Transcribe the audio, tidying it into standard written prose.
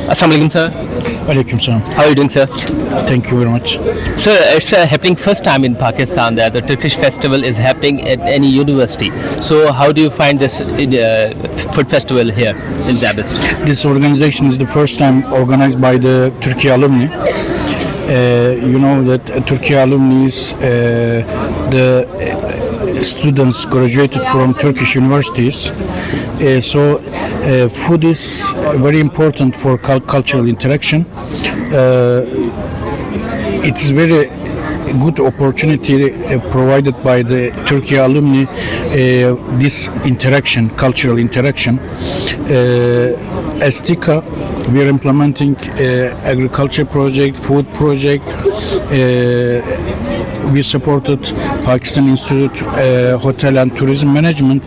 Assalamu alaikum, sir. Alaikum salam. How are you doing, sir? Thank you very much. Sir, it's happening first time in Pakistan that the Turkish festival is happening at any university. So how do you find this food festival here in ZABIST? This organization is the first time organized by the Turkey alumni. You know that Turkey alumni is the students graduated from Turkish universities. So food is very important for cultural interaction. It is very good opportunity provided by the Turkey alumni, this interaction, cultural interaction. As TIKA, we are implementing agriculture project, food project. We supported Pakistan Institute Hotel and Tourism Management.